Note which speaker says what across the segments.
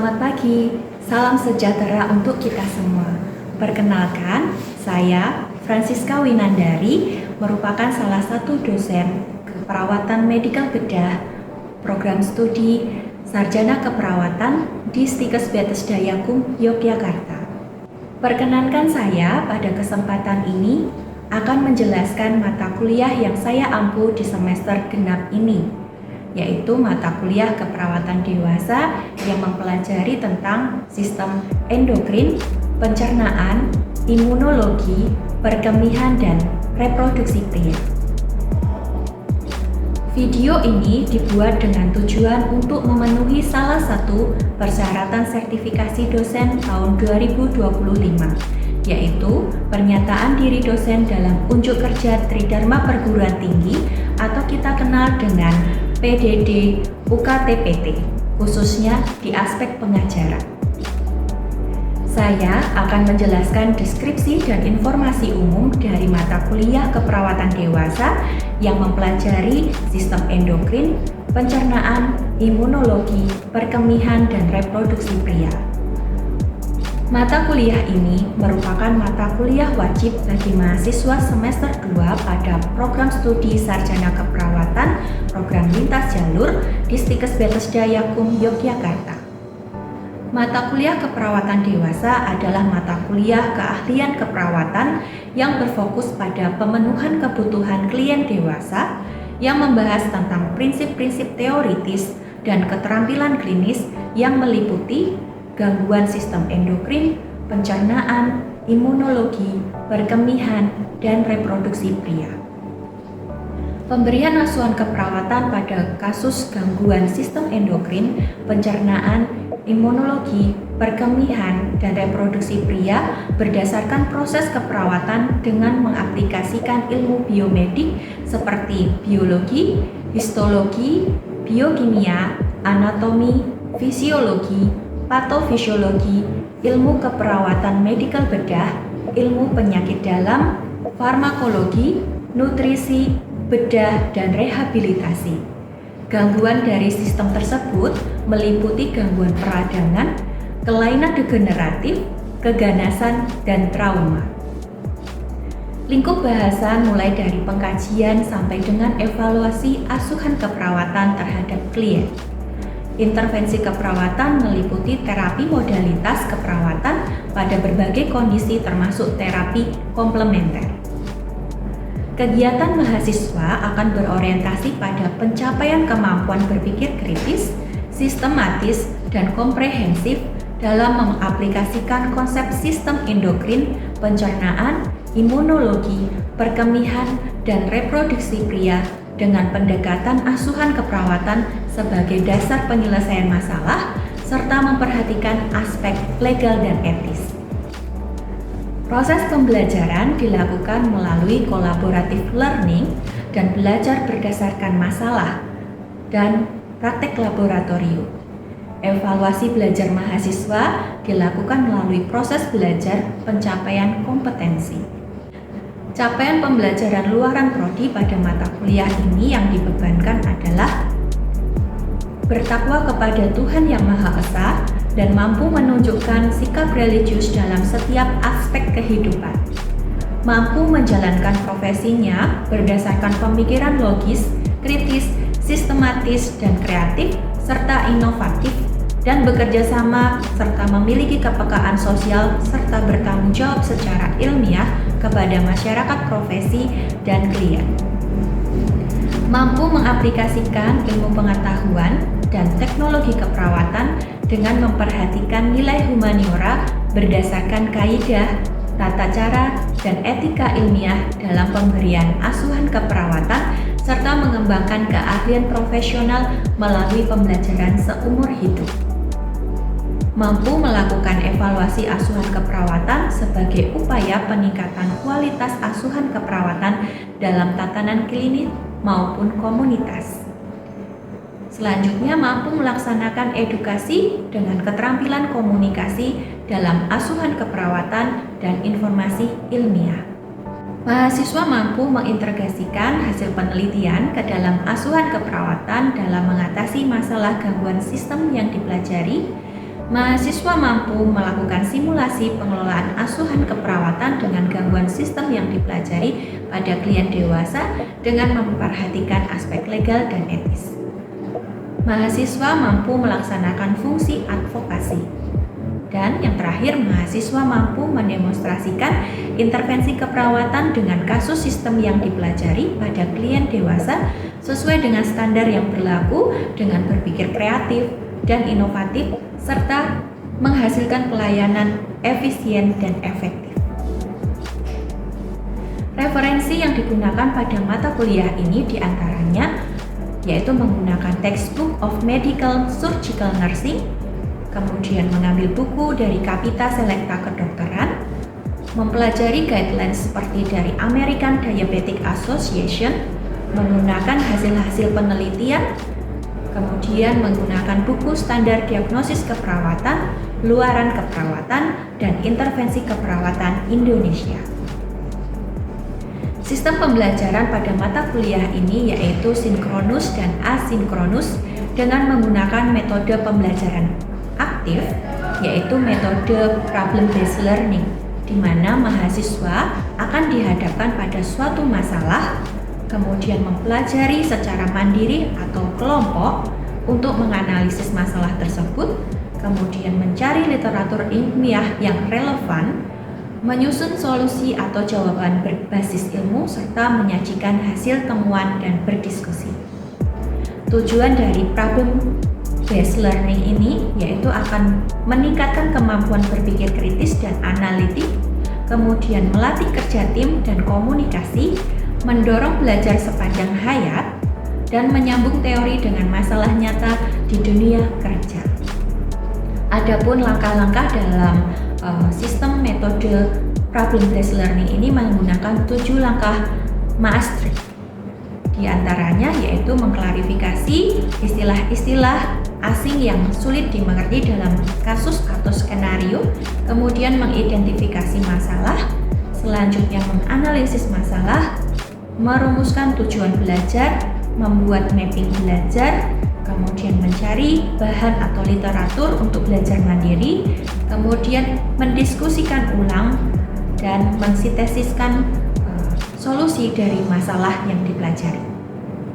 Speaker 1: Selamat pagi, salam sejahtera untuk kita semua. Perkenalkan, saya Francisca Winandari merupakan salah satu dosen keperawatan medikal bedah program studi Sarjana Keperawatan di Stikes Bethesda Yakum, Yogyakarta. Perkenankan saya pada kesempatan ini akan menjelaskan mata kuliah yang saya ampu di semester genap ini, yaitu mata kuliah keperawatan dewasa yang mempelajari tentang sistem endokrin, pencernaan, imunologi, perkemihan, dan reproduksi pria. Video ini dibuat dengan tujuan untuk memenuhi salah satu persyaratan sertifikasi dosen tahun 2025, yaitu pernyataan diri dosen dalam unjuk kerja Tridharma Perguruan Tinggi atau kita kenal dengan PDD UKTPT, khususnya di aspek pengajaran. Saya akan menjelaskan deskripsi dan informasi umum dari mata kuliah keperawatan dewasa yang mempelajari sistem endokrin, pencernaan, imunologi, perkemihan, dan reproduksi pria. Mata kuliah ini merupakan mata kuliah wajib bagi mahasiswa semester 2 pada program studi Sarjana Keperawatan program lintas jalur di Stikes Bethesda Yakum, Yogyakarta. Mata kuliah keperawatan dewasa adalah mata kuliah keahlian keperawatan yang berfokus pada pemenuhan kebutuhan klien dewasa yang membahas tentang prinsip-prinsip teoritis dan keterampilan klinis yang meliputi gangguan sistem endokrin, pencernaan, imunologi, perkemihan, dan reproduksi pria. Pemberian asuhan keperawatan pada kasus gangguan sistem endokrin, pencernaan, imunologi, perkemihan, dan reproduksi pria berdasarkan proses keperawatan dengan mengaplikasikan ilmu biomedik seperti biologi, histologi, biokimia, anatomi, fisiologi, patofisiologi, ilmu keperawatan medikal bedah, ilmu penyakit dalam, farmakologi, nutrisi, bedah, dan rehabilitasi. Gangguan dari sistem tersebut meliputi gangguan peradangan, kelainan degeneratif, keganasan, dan trauma. Lingkup bahasan mulai dari pengkajian sampai dengan evaluasi asuhan keperawatan terhadap klien. Intervensi keperawatan meliputi terapi modalitas keperawatan pada berbagai kondisi termasuk terapi komplementer. Kegiatan mahasiswa akan berorientasi pada pencapaian kemampuan berpikir kritis, sistematis, dan komprehensif dalam mengaplikasikan konsep sistem endokrin, pencernaan, imunologi, perkemihan, dan reproduksi pria dengan pendekatan asuhan keperawatan sebagai dasar penyelesaian masalah serta memperhatikan aspek legal dan etis. Proses pembelajaran dilakukan melalui collaborative learning dan belajar berdasarkan masalah dan praktek laboratorium. Evaluasi belajar mahasiswa dilakukan melalui proses belajar pencapaian kompetensi. Capaian pembelajaran luaran prodi pada mata kuliah ini yang dibebankan adalah bertakwa kepada Tuhan Yang Maha Esa dan mampu menunjukkan sikap religius dalam setiap aspek kehidupan. Mampu menjalankan profesinya berdasarkan pemikiran logis, kritis, sistematis, dan kreatif, serta inovatif, dan bekerja sama serta memiliki kepekaan sosial serta bertanggung jawab secara ilmiah kepada masyarakat profesi dan klien. Mampu mengaplikasikan ilmu pengetahuan dan teknologi keperawatan dengan memperhatikan nilai humaniora berdasarkan kaidah, tata cara, dan etika ilmiah dalam pemberian asuhan keperawatan serta mengembangkan keahlian profesional melalui pembelajaran seumur hidup. Mampu melakukan evaluasi asuhan keperawatan sebagai upaya peningkatan kualitas asuhan keperawatan dalam tatanan klinis maupun komunitas. Selanjutnya, mampu melaksanakan edukasi dengan keterampilan komunikasi dalam asuhan keperawatan dan informasi ilmiah. Mahasiswa mampu mengintegrasikan hasil penelitian ke dalam asuhan keperawatan dalam mengatasi masalah gangguan sistem yang dipelajari, Mahasiswa mampu melakukan simulasi pengelolaan asuhan keperawatan dengan gangguan sistem yang dipelajari pada klien dewasa dengan memperhatikan aspek legal dan etis. Mahasiswa mampu melaksanakan fungsi advokasi. Dan yang terakhir, mahasiswa mampu mendemonstrasikan intervensi keperawatan dengan kasus sistem yang dipelajari pada klien dewasa sesuai dengan standar yang berlaku dengan berpikir kreatif dan inovatif serta menghasilkan pelayanan efisien dan efektif. Referensi yang digunakan pada mata kuliah ini diantaranya yaitu menggunakan Textbook of Medical Surgical Nursing, kemudian mengambil buku dari Kapita Selecta Kedokteran, mempelajari guidelines seperti dari American Diabetic Association, menggunakan hasil-hasil penelitian, kemudian menggunakan buku standar diagnosis keperawatan, luaran keperawatan, dan intervensi keperawatan Indonesia. Sistem pembelajaran pada mata kuliah ini yaitu sinkronus dan asinkronus dengan menggunakan metode pembelajaran aktif, yaitu metode problem-based learning, di mana mahasiswa akan dihadapkan pada suatu masalah, kemudian mempelajari secara mandiri atau kelompok untuk menganalisis masalah tersebut, kemudian mencari literatur ilmiah yang relevan, menyusun solusi atau jawaban berbasis ilmu, serta menyajikan hasil temuan dan berdiskusi. Tujuan dari problem-based learning ini yaitu akan meningkatkan kemampuan berpikir kritis dan analitik, kemudian melatih kerja tim dan komunikasi, mendorong belajar sepanjang hayat, dan menyambung teori dengan masalah nyata di dunia kerja. Adapun langkah-langkah dalam sistem metode problem-based learning ini menggunakan 7 langkah Maastricht. Di antaranya yaitu mengklarifikasi istilah-istilah asing yang sulit dimengerti dalam kasus atau skenario, kemudian mengidentifikasi masalah, selanjutnya menganalisis masalah, merumuskan tujuan belajar, membuat mapping belajar, kemudian mencari bahan atau literatur untuk belajar mandiri, kemudian mendiskusikan ulang dan mensintesiskan solusi dari masalah yang dipelajari.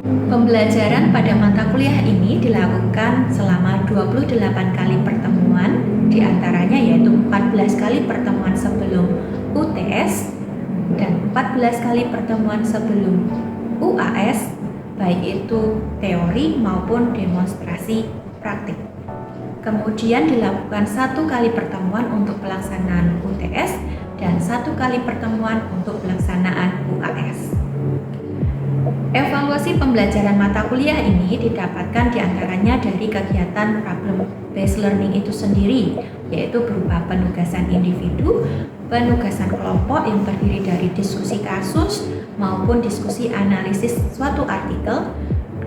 Speaker 1: Pembelajaran pada mata kuliah ini dilakukan selama 28 kali pertemuan, diantaranya yaitu 14 kali pertemuan sebelum UTS dan 14 kali pertemuan sebelum UAS, baik itu teori maupun demonstrasi praktik. Kemudian dilakukan 1 kali pertemuan untuk pelaksanaan UTS dan 1 kali pertemuan untuk pelaksanaan UAS. Evaluasi pembelajaran mata kuliah ini didapatkan diantaranya dari kegiatan problem-based learning itu sendiri, yaitu berupa penugasan individu, penugasan kelompok yang terdiri dari diskusi kasus maupun diskusi analisis suatu artikel,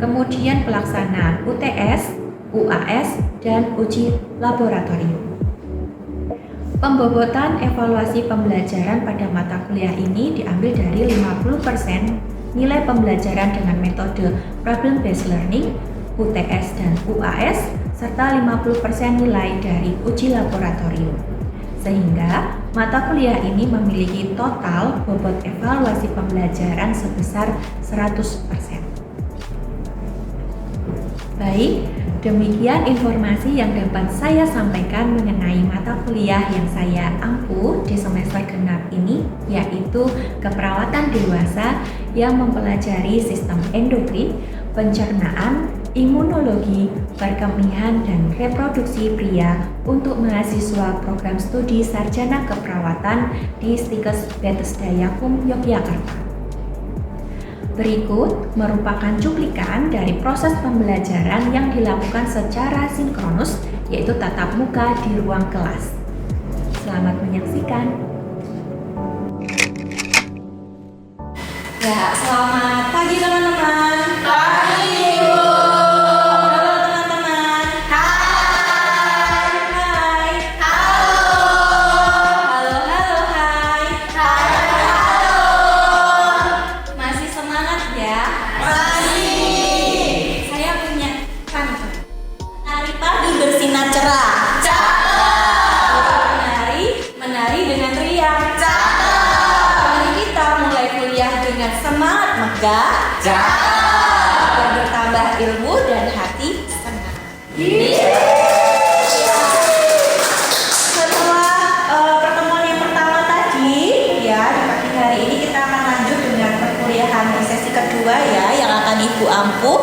Speaker 1: kemudian pelaksanaan UTS, UAS, dan uji laboratorium. Pembobotan evaluasi pembelajaran pada mata kuliah ini diambil dari 50% nilai pembelajaran dengan metode problem-based learning, UTS dan UAS, serta 50% nilai dari uji laboratorium. Sehingga mata kuliah ini memiliki total bobot evaluasi pembelajaran sebesar 100%. Baik, demikian informasi yang dapat saya sampaikan mengenai mata kuliah yang saya ampuh di semester genap ini, yaitu keperawatan dewasa yang mempelajari sistem endokrin, pencernaan, imunologi, perkembangan dan reproduksi pria untuk mahasiswa program studi sarjana keperawatan di Stikes Bethesda Yakum, Yogyakarta. Berikut merupakan cuplikan dari proses pembelajaran yang dilakukan secara sinkronus, yaitu tatap muka di ruang kelas. Selamat menyaksikan.
Speaker 2: Ya, selamat pagi teman-teman.
Speaker 3: Pagi, Ibu.
Speaker 2: Halo teman-teman.
Speaker 3: Hai.
Speaker 2: Hai.
Speaker 3: Halo.
Speaker 2: Halo, hai.
Speaker 3: Halo.
Speaker 2: Masih semangat ya?
Speaker 3: Masih.
Speaker 2: Saya punya pantun. Hari pagi bersinar cerah.
Speaker 3: Cerah.
Speaker 2: jaga, agar bertambah ilmu dan hati senang. Setelah pertemuan yang pertama tadi, ya di pagi hari ini kita akan lanjut dengan perkuliahan di sesi kedua ya, yang akan Ibu ampu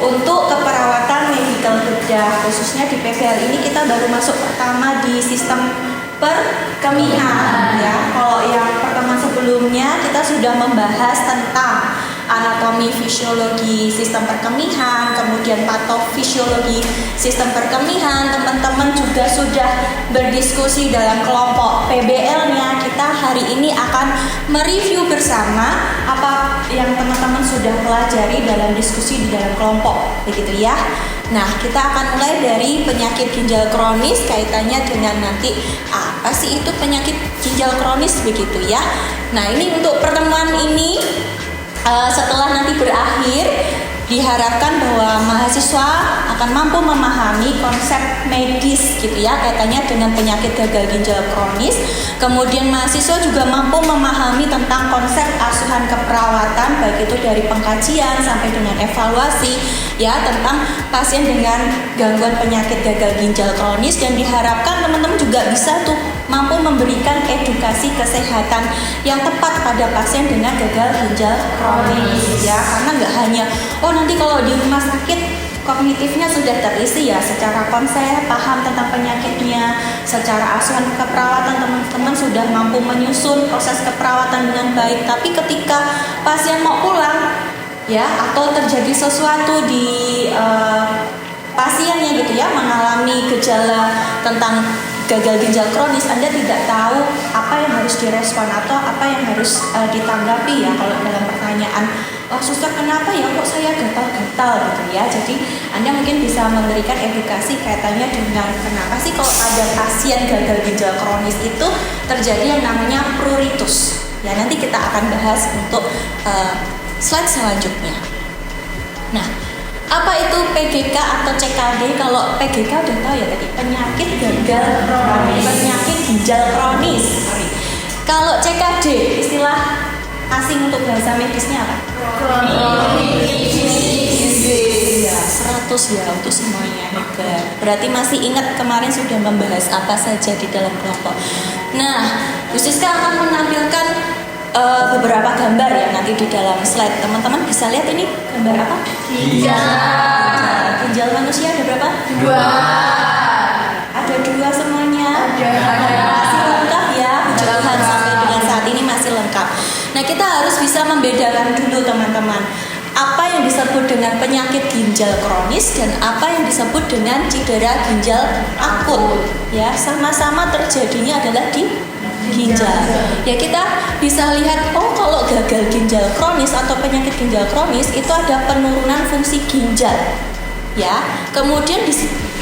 Speaker 2: untuk keperawatan medical bedah. Khususnya di PBL ini kita baru masuk pertama di sistem perkemihan ya. Kalau yang pertemuan sebelumnya kita sudah membahas tentang anatomi fisiologi sistem perkemihan, kemudian patofisiologi sistem perkemihan. Teman-teman juga sudah berdiskusi dalam kelompok PBL-nya. Kita hari ini akan mereview bersama apa yang teman-teman sudah pelajari dalam diskusi di dalam kelompok, begitu ya. Nah, kita akan mulai dari penyakit ginjal kronis, kaitannya dengan nanti apa sih itu penyakit ginjal kronis, begitu ya. Nah, ini untuk pertemuan ini setelah nanti berakhir, diharapkan bahwa mahasiswa akan mampu memahami konsep medis gitu ya, kaitannya dengan penyakit gagal ginjal kronis. Kemudian mahasiswa juga mampu memahami tentang konsep asuhan keperawatan, baik itu dari pengkajian sampai dengan evaluasi ya, tentang pasien dengan gangguan penyakit gagal ginjal kronis. Dan diharapkan teman-teman juga bisa tuh mampu memberikan edukasi kesehatan yang tepat pada pasien dengan gagal ginjal kronis ya, karena nggak hanya nanti kalau di rumah sakit kognitifnya sudah terisi ya, secara konsep paham tentang penyakitnya, secara asuhan keperawatan teman-teman sudah mampu menyusun proses keperawatan dengan baik. Tapi ketika pasien mau pulang ya, atau terjadi sesuatu di pasiennya gitu ya, mengalami gejala tentang gagal ginjal kronis, Anda tidak tahu apa yang harus direspon atau apa yang harus ditanggapi ya. Kalau dalam pertanyaan, suster kenapa ya kok saya gatal-gatal gitu ya. Jadi Anda mungkin bisa memberikan edukasi kaitannya dengan kenapa sih kalau ada pasien gagal ginjal kronis itu terjadi yang namanya pruritus. Ya, nanti kita akan bahas untuk slide selanjutnya. Nah, apa itu PGK atau CKD? Kalau PGK udah tahu ya tadi, penyakit gagal kronis, penyakit ginjal kronis. Kalau CKD, istilah asing untuk bahasa medisnya apa? Ya, 100 ya untuk semuanya, hebat. Berarti masih ingat kemarin sudah membahas apa saja di dalam kelompok. Nah, Bu Siska akan menampilkan beberapa gambar ya nanti di dalam slide. Teman-teman bisa lihat ini gambar apa? Ginjal manusia ada berapa? 2. Ada 2 semuanya? Masih lengkap ya, puji Tuhan sampai dengan saat ini masih lengkap. Nah, kita harus bisa membedakan dulu teman-teman, apa yang disebut dengan penyakit ginjal kronis dan apa yang disebut dengan cedera ginjal akut. Ya, sama-sama terjadinya adalah di ginjal. Ya, kita bisa lihat kalau gagal ginjal kronis atau penyakit ginjal kronis itu ada penurunan fungsi ginjal. Ya, kemudian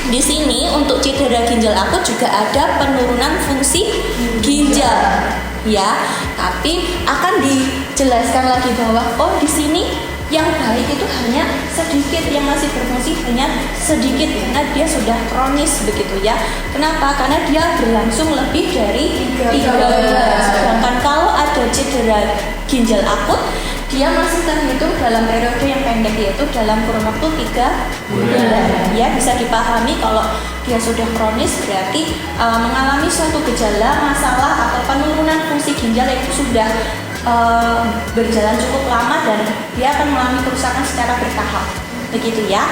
Speaker 2: di sini untuk cedera ginjal akut juga ada penurunan fungsi ginjal. Ya, tapi akan dijelaskan lagi bahwa di sini yang baik itu hanya sedikit, yang masih berfungsi hanya sedikit karena dia sudah kronis begitu ya. Kenapa? Karena dia berlangsung lebih dari 3 bulan. Sedangkan kalau ada cedera ginjal akut, dia masih terhitung dalam periode yang pendek, yaitu dalam kurun waktu 3 bulan. Ya, bisa dipahami kalau dia sudah kronis berarti mengalami suatu gejala, masalah atau penurunan fungsi ginjal itu sudah berjalan cukup lama dan dia akan mengalami kerusakan secara bertahap, begitu ya.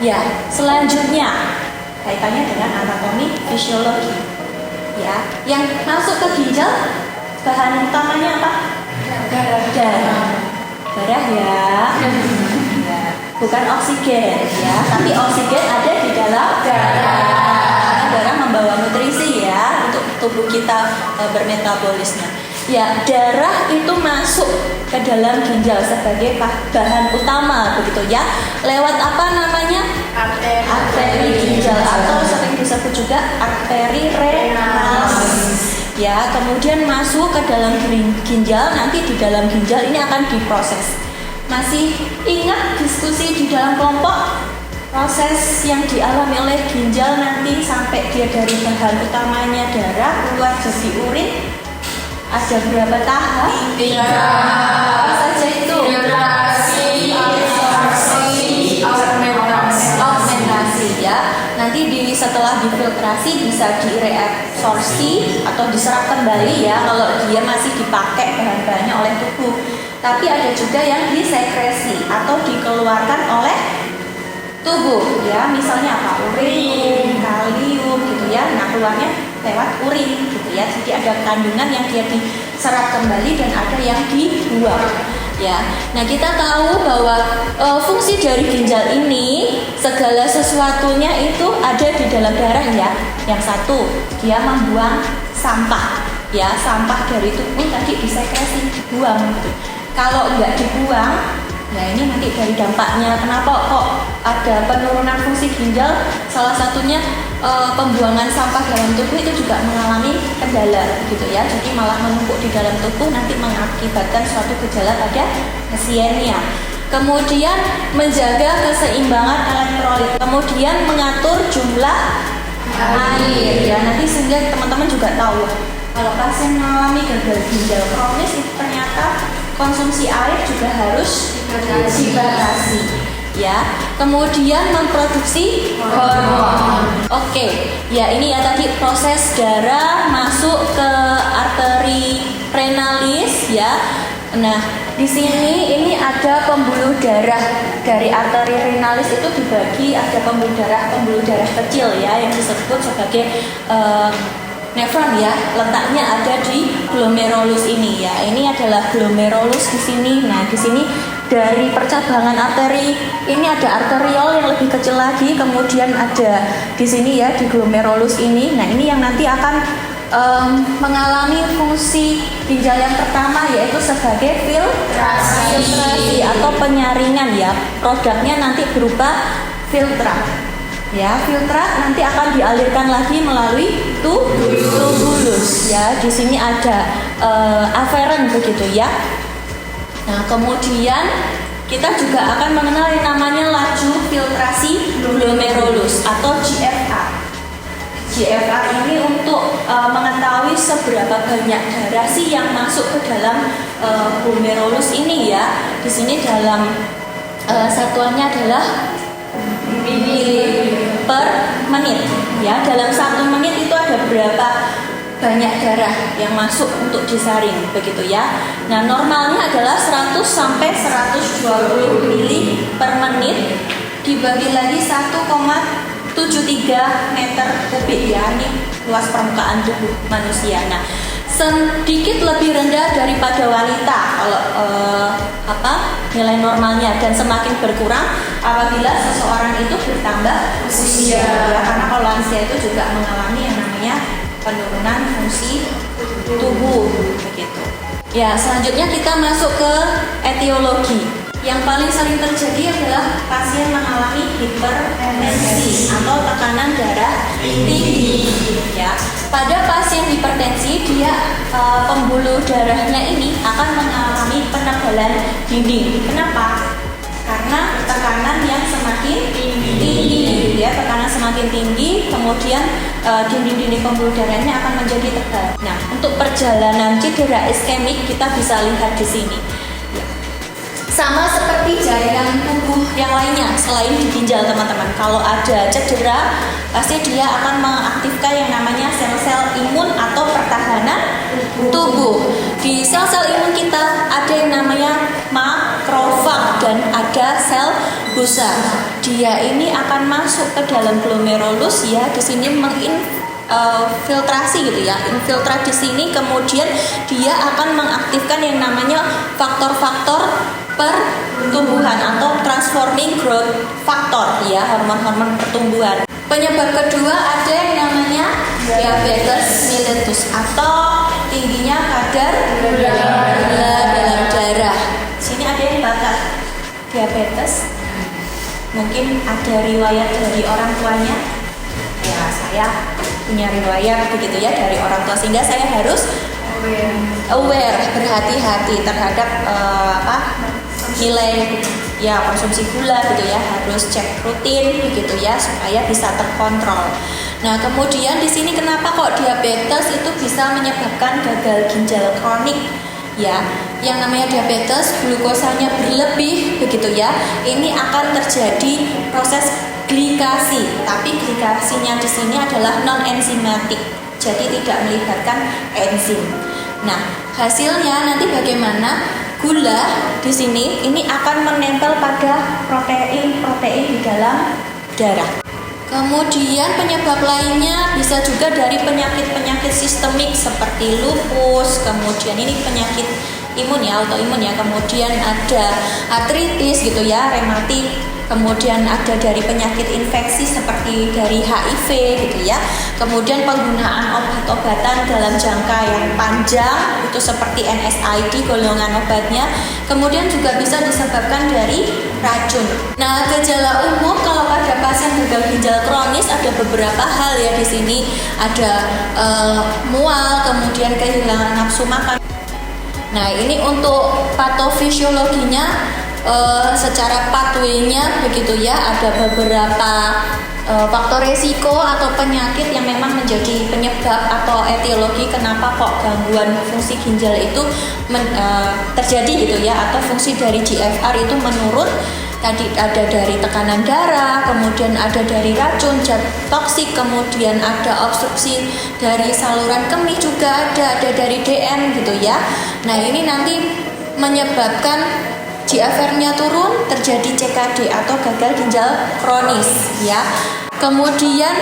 Speaker 2: Ya, selanjutnya kaitannya dengan anatomi fisiologi. Ya, yang masuk ke ginjal bahan utamanya apa? Darah ya. Bukan oksigen ya, tapi oksigen ada di dalam darah. Karena darah membawa nutrisi ya untuk tubuh kita bermetabolisme. Ya, darah itu masuk ke dalam ginjal sebagai bahan utama begitu ya. Lewat apa namanya? Arteri ginjal atau sering disebut juga arteri renal. Ya, kemudian masuk ke dalam ginjal, nanti di dalam ginjal ini akan diproses. Masih ingat diskusi di dalam kelompok proses yang dialami oleh ginjal nanti sampai dia dari bahan utamanya darah keluar jadi urin? Ada berapa tahap?
Speaker 3: 3.
Speaker 2: Apa saja itu?
Speaker 3: Filtrasi, absorpsi,
Speaker 2: Fermentasi ya. Nanti setelah difiltrasi bisa direabsorpsi atau diserap kembali ya kalau dia masih dipakai bahan-bahannya oleh tubuh. Tapi ada juga yang disekresi atau dikeluarkan oleh tubuh ya. Misalnya apa? Urin, kalium gitu ya. Nah, keluarnya lewat urin gitu ya. Jadi ada kandungan yang dia diserap kembali dan ada yang dibuang. Ya, nah kita tahu bahwa fungsi dari ginjal ini segala sesuatunya itu ada di dalam darah ya. Yang satu, dia membuang sampah ya, sampah dari tubuh tadi disekresi, dibuang gitu. Kalau enggak dibuang, ya ini nanti dari dampaknya kenapa kok ada penurunan fungsi ginjal, salah satunya pembuangan sampah dalam tubuh itu juga mengalami kendala gitu ya. Jadi malah menumpuk di dalam tubuh nanti mengakibatkan suatu gejala pada pasiennya. Kemudian menjaga keseimbangan elektrolit, kemudian mengatur jumlah air ya. Nanti sehingga teman-teman juga tahu kalau pasien mengalami gagal ginjal kronis itu ternyata konsumsi air juga harus dibatasi. Ya, kemudian memproduksi hormon. Oke, ya ini ya tadi proses darah masuk ke arteri renalis ya. Nah, di sini ini ada pembuluh darah dari arteri renalis itu dibagi ada pembuluh darah kecil ya yang disebut sebagai nefron ya. Letaknya ada di glomerulus ini ya. Ini adalah glomerulus di sini. Nah, di sini dari percabangan arteri ini ada arteriol yang lebih kecil lagi, kemudian ada di sini ya di glomerulus ini. Nah, ini yang nanti akan mengalami fungsi ginjal yang pertama yaitu sebagai filtrasi atau penyaringan ya. Produknya nanti berupa filtrat. Ya, filtrat nanti akan dialirkan lagi melalui tubulus ya. Di sini ada aferen begitu ya. Nah, kemudian kita juga akan mengenal yang namanya laju filtrasi glomerulus atau GFR. GFR ini untuk mengetahui seberapa banyak darah sih yang masuk ke dalam glomerulus ini ya. Di sini dalam satuannya adalah mili per menit ya. Dalam 1 menit itu ada berapa banyak darah yang masuk untuk disaring begitu ya. Nah, normalnya adalah 100 sampai 120 mili per menit dibagi lagi 1,73 meter kubik ya. Ini luas permukaan tubuh manusia. Nah, sedikit lebih rendah daripada wanita kalau nilai normalnya, dan semakin berkurang apabila seseorang itu bertambah usia ya, karena kalau lansia itu juga mengalami yang namanya penurunan fungsi tubuh begitu. Ya, selanjutnya kita masuk ke etiologi. Yang paling sering terjadi adalah pasien mengalami hipertensi atau tekanan darah tinggi. Ya, pada pasien hipertensi dia pembuluh darahnya ini akan mengalami penebalan dinding. Kenapa? Karena tekanan yang semakin tinggi, ya, tekanan semakin tinggi, kemudian dinding-dinding pembuluh darahnya akan menjadi tebal. Nah, untuk perjalanan cedera iskemik kita bisa lihat di sini. Sama seperti jaringan tubuh yang lainnya selain di ginjal teman-teman. Kalau ada cedera, pasti dia akan mengaktifkan yang namanya sel-sel imun atau pertahanan tubuh. Di sel-sel imun kita ada yang namanya makrofag dan ada sel busa. Dia ini akan masuk ke dalam glomerulus ya, di sini filtrasi gitu ya, infiltrat di sini, kemudian dia akan mengaktifkan yang namanya faktor-faktor pertumbuhan atau transforming growth factor ya, hormon-hormon pertumbuhan. Penyebab kedua ada yang namanya diabetes mellitus atau tingginya kadar gula dalam darah. Sini ada yang bakat diabetes, mungkin ada riwayat dari orang tuanya. Ya, saya punya riwayat begitu ya dari orang tua, sehingga saya harus aware, berhati-hati terhadap nilai ya konsumsi gula gitu ya, harus cek rutin begitu ya supaya bisa terkontrol. Nah, kemudian di sini kenapa kok diabetes itu bisa menyebabkan gagal ginjal kronik? Ya, yang namanya diabetes, glukosanya berlebih begitu ya. Ini akan terjadi proses glikasi, tapi glikasinya di sini adalah non enzimatik, jadi tidak melibatkan enzim. Nah, hasilnya nanti bagaimana? Gula di sini ini akan menempel pada protein di dalam darah. Kemudian penyebab lainnya bisa juga dari penyakit-penyakit sistemik seperti lupus, kemudian ini penyakit imun ya, autoimun ya, kemudian ada artritis gitu ya, rematik, kemudian ada dari penyakit infeksi seperti dari HIV gitu ya, kemudian penggunaan obat-obatan dalam jangka yang panjang itu seperti NSAID golongan obatnya, kemudian juga bisa disebabkan dari racun. Nah, gejala umum kalau pada pasien gagal ginjal kronis ada beberapa hal ya di sini, ada mual, kemudian kehilangan nafsu makan. Nah, ini untuk patofisiologinya secara pathway-nya begitu ya, ada beberapa faktor resiko atau penyakit yang memang menjadi penyebab atau etiologi kenapa kok gangguan fungsi ginjal itu terjadi gitu ya, atau fungsi dari GFR itu menurun. Tadi ada dari tekanan darah, kemudian ada dari racun, zat toksik, kemudian ada obstruksi dari saluran kemih juga ada dari DM gitu ya. Nah, ini nanti menyebabkan GFR-nya turun, terjadi CKD atau gagal ginjal kronis ya. Kemudian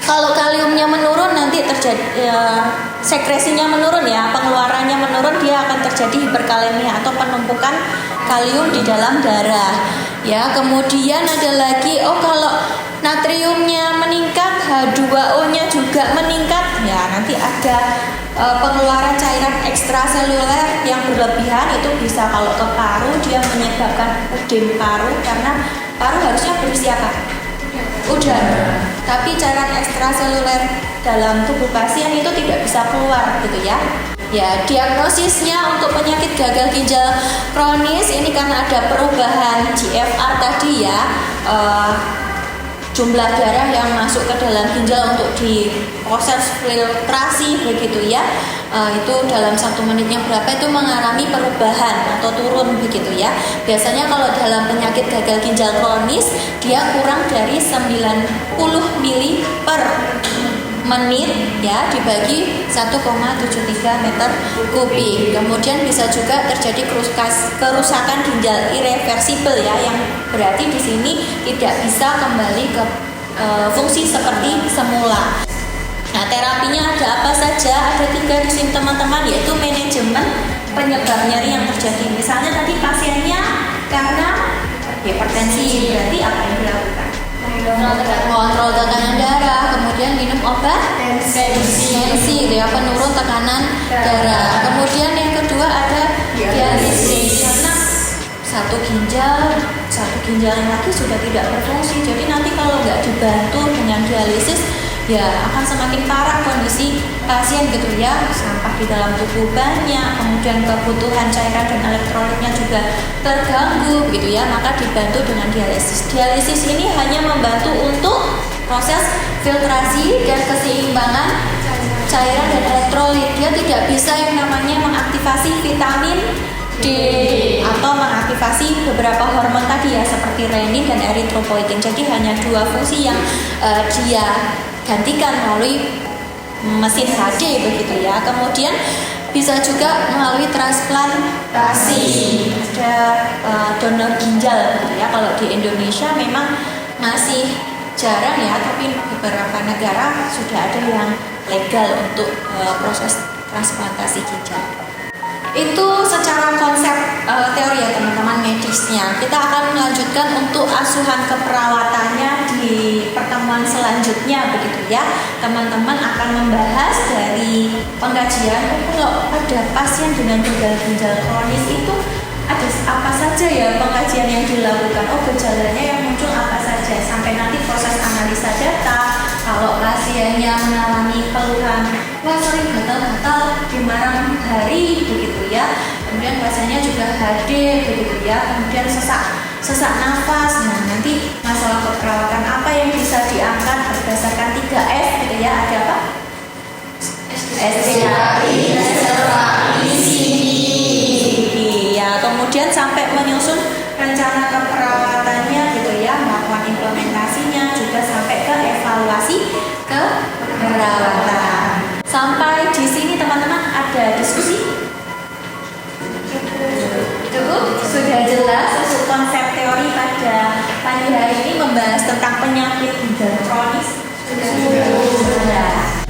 Speaker 2: kalau kaliumnya menurun nanti terjadi sekresinya menurun ya, pengeluarannya menurun, dia akan terjadi hiperkalemia atau penumpukan kalium di dalam darah ya. Kemudian ada lagi kalau natriumnya meningkat, H2O-nya juga meningkat ya, nanti ada pengeluaran cairan ekstraseluler yang berlebihan, itu bisa kalau ke paru dia menyebabkan udem paru, karena paru harusnya berisi apa? Udara. Tapi cairan ekstraseluler dalam tubuh pasien itu tidak bisa keluar gitu ya. Ya, diagnosisnya untuk penyakit gagal ginjal kronis ini karena ada perubahan GFR tadi ya, jumlah darah yang masuk ke dalam ginjal untuk diproses filtrasi begitu ya, itu dalam 1 menitnya berapa itu mengalami perubahan atau turun begitu ya. Biasanya kalau dalam penyakit gagal ginjal kronis dia kurang dari 90 mili per menit ya, dibagi 1,73 meter kubik. Kemudian bisa juga terjadi kerusakan ginjal irreversibel ya, yang berarti di sini tidak bisa kembali ke fungsi seperti semula. Nah, terapinya ada apa saja? Ada 3 di sini teman-teman, yaitu manajemen penyebab nyeri yang terjadi. Misalnya tadi pasiennya karena hipertensi, berarti apa yang dilakukan? Kontrol tekanan darah, kemudian minum obat tensi ya, penurun tekanan darah. Kemudian yang kedua ada dialisis, karena satu ginjal yang lagi sudah tidak berfungsi. Jadi nanti kalau nggak dibantu dengan dialisis ya akan semakin parah kondisi pasien gitu ya, sampah di dalam tubuh banyak, kemudian kebutuhan cairan dan elektrolitnya juga terganggu gitu ya, maka dibantu dengan dialisis. Dialisis ini hanya membantu untuk proses filtrasi dan keseimbangan cairan dan elektrolit. Dia tidak bisa yang namanya mengaktifasi vitamin D atau mengaktifasi beberapa hormon tadi ya, seperti renin dan eritropoietin. Jadi hanya 2 fungsi yang dia gantikan melalui mesin HD begitu ya. Kemudian bisa juga melalui transplantasi, ada donor ginjal gitu ya. Kalau di Indonesia memang masih jarang ya, tapi beberapa negara sudah ada yang legal untuk proses transplantasi ginjal. Itu secara konsep teori ya teman-teman medisnya. Kita akan melanjutkan untuk asuhan keperawatannya di pertemuan selanjutnya begitu ya. Teman-teman akan membahas dari pengkajian kalau pada pasien dengan gagal ginjal kronis itu ada apa saja ya pengkajian yang dilakukan. Gejalanya yang muncul apa saja, sampai nanti proses analisa data. Kalau pasiennya mengalami keluhan sering gatal-gatal di malam hari begitu ya, kemudian pasiennya juga HD begitu ya, kemudian sesak sesak nafas. Nah, nanti masalah keperawatan apa yang bisa diangkat berdasarkan 3S gitu ya. Ada apa? SDKI, ya, kemudian sampai menyusun rencana keperawatannya gitu ya, melakukan implementasinya, juga sampai ke evaluasi keperawatan. Sampai di sini teman-teman ada diskusi? Cukup? Sudah jelas untuk konsep teori pada pagi hari ini membahas tentang penyakit ginjal kronis? Sudah.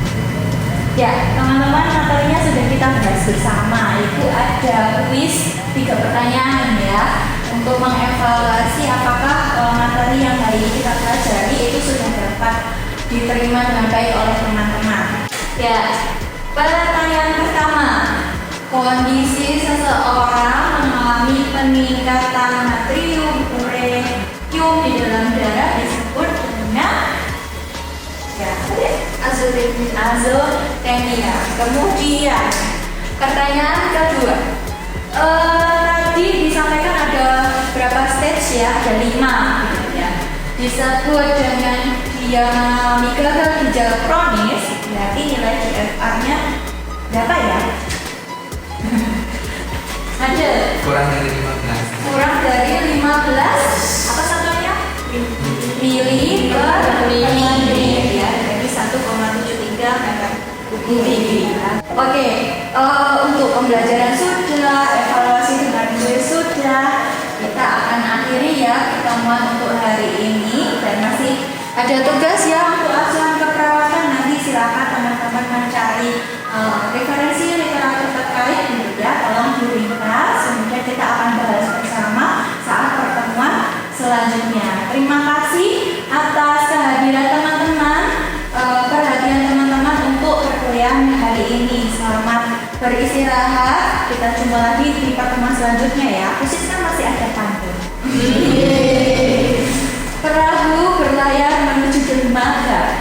Speaker 2: Ya, teman-teman, materinya sudah kita bahas bersama. Itu ada kuis 3 pertanyaan ya, untuk mengevaluasi apakah materi yang hari ini kita pelajari itu sudah dapat diterima dengan baik oleh teman-teman. Ya, pertanyaan pertama, kondisi seseorang mengalami peningkatan natrium uranium di dalam darah disebut dengan azotemia. Kemudian pertanyaan kedua, tadi disampaikan ada berapa stage ya? Ada 5 gitu ya. Disebut dengan dia mengalami gagal ginjal kronis, berarti nilai GFR-nya berapa ya? Ada
Speaker 4: kurang dari 15.
Speaker 2: Kurang dari 15. Apa satunya? Mili per mili ya, jadi 1,73 meter kubik. Oke, untuk pembelajaran sudah, evaluasi dengan kuis sudah, kita akan akhiri ya pertemuan untuk hari ini. Dan masih ada tugas ya untuk asuhan keperawatan. Nanti silakan teman-teman mencari referensi literatur terkait gitu ya, tolong diringkas. Kemudian kita akan bahas bersama saat pertemuan selanjutnya. Terima kasih atas kehadiran teman-teman, perhatian teman-teman untuk perkuliahan hari ini. Selamat beristirahat. Kita jumpa lagi di pertemuan selanjutnya ya. Khusus kan masih ada pantun. Perahu berlayar menuju dermaga.